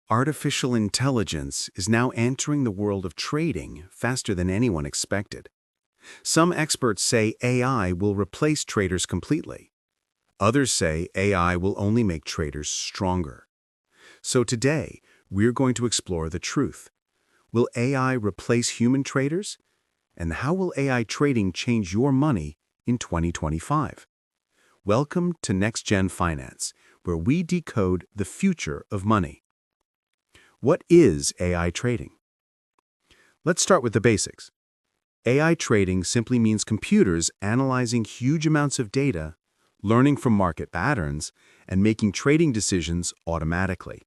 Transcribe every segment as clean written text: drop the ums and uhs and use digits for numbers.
Artificial intelligence is now entering the world of trading faster than anyone expected. Some experts say AI will replace traders completely. Others say AI will only make traders stronger. So today, we're going to explore the truth. Will AI replace human traders? And how will AI trading change your money in 2025? Welcome to NextGen Finance, where we decode the future of money. What is AI trading? Let's start with the basics. AI trading simply means computers analyzing huge amounts of data, learning from market patterns, and making trading decisions automatically.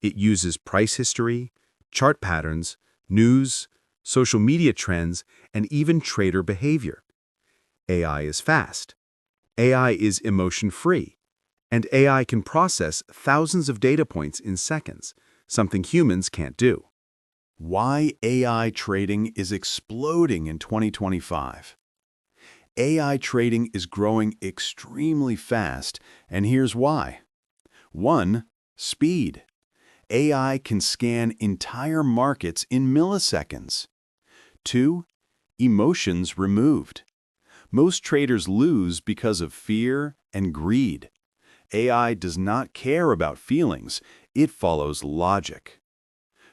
It uses price history, chart patterns, news, social media trends, and even trader behavior. AI is fast. AI is emotion-free. And AI can process thousands of data points in seconds, something humans can't do. Why AI trading is exploding in 2025. AI trading is growing extremely fast, and here's why. 1. Speed. AI can scan entire markets in milliseconds. 2. Emotions removed. Most traders lose because of fear and greed. AI does not care about feelings, it follows logic.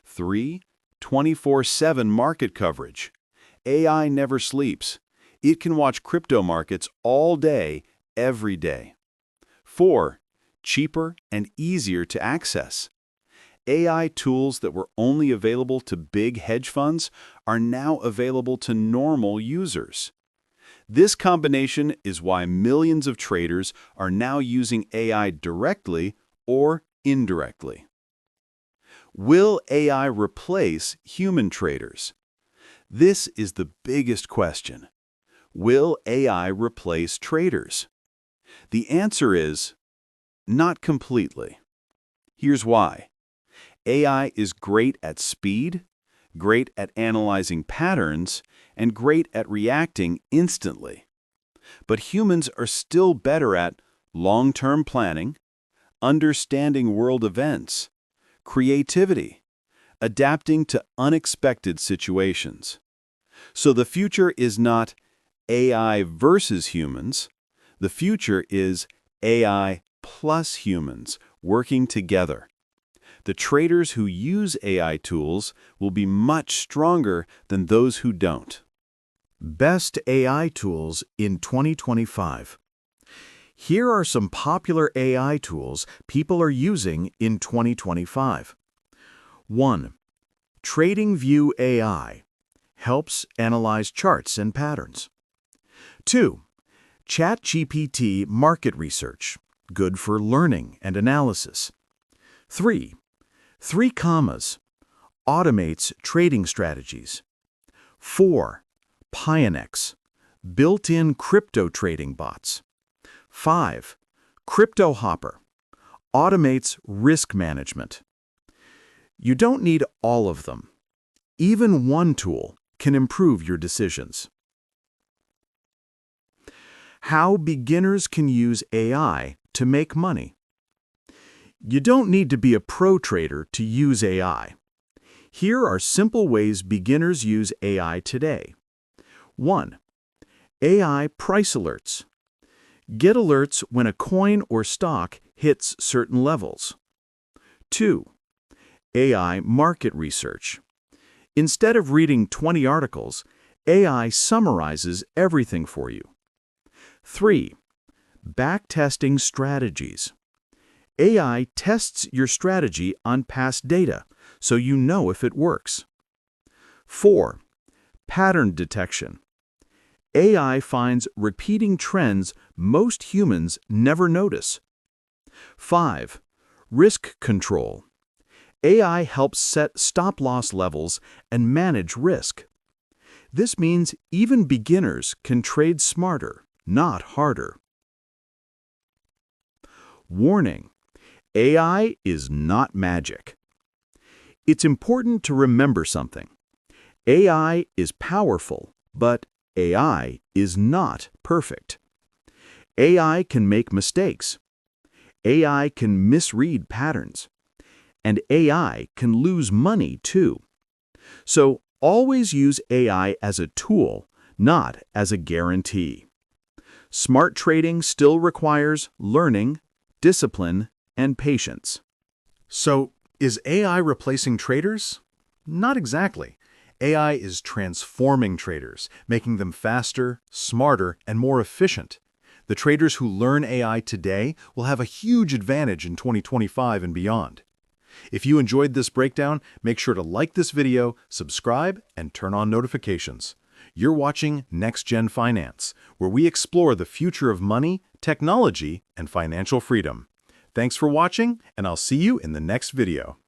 3. 24/7 market coverage. AI never sleeps. It can watch crypto markets all day, every day. 4. Cheaper and easier to access. AI tools that were only available to big hedge funds are now available to normal users. This combination is why millions of traders are now using AI directly or indirectly. Will AI replace human traders? This is the biggest question. Will AI replace traders? The answer is not completely. Here's why. AI is great at speed, great at analyzing patterns, and great at reacting instantly. But humans are still better at long-term planning, understanding world events, creativity, adapting to unexpected situations. So the future is not AI versus humans. The future is AI plus humans working together. The traders who use AI tools will be much stronger than those who don't. Best AI tools in 2025. Here are some popular AI tools people are using in 2025. 1. TradingView AI helps analyze charts and patterns. 2. ChatGPT Market Research, good for learning and analysis. 3. 3 Commas automates trading strategies. 4. Pionex, built-in crypto trading bots. 5. Crypto Hopper, automates risk management. You don't need all of them. Even one tool can improve your decisions. How beginners can use AI to make money. You don't need to be a pro trader to use AI. Here are simple ways beginners use AI today. 1. AI price alerts. Get alerts when a coin or stock hits certain levels. 2. AI market research. Instead of reading 20 articles, AI summarizes everything for you. 3. Backtesting strategies. AI tests your strategy on past data, so you know if it works. 4. Pattern detection. AI finds repeating trends most humans never notice. 5. Risk control. AI helps set stop-loss levels and manage risk. This means even beginners can trade smarter, not harder. Warning: AI is not magic. It's important to remember something. AI is powerful, but AI is not perfect. AI can make mistakes. AI can misread patterns. And AI can lose money too. So always use AI as a tool, not as a guarantee. Smart trading still requires learning, discipline, and patience. So, is AI replacing traders? Not exactly. AI is transforming traders, making them faster, smarter, and more efficient. The traders who learn AI today will have a huge advantage in 2025 and beyond. If you enjoyed this breakdown, make sure to like this video, subscribe, and turn on notifications. You're watching NextGen Finance, where we explore the future of money, technology, and financial freedom. Thanks for watching, and I'll see you in the next video.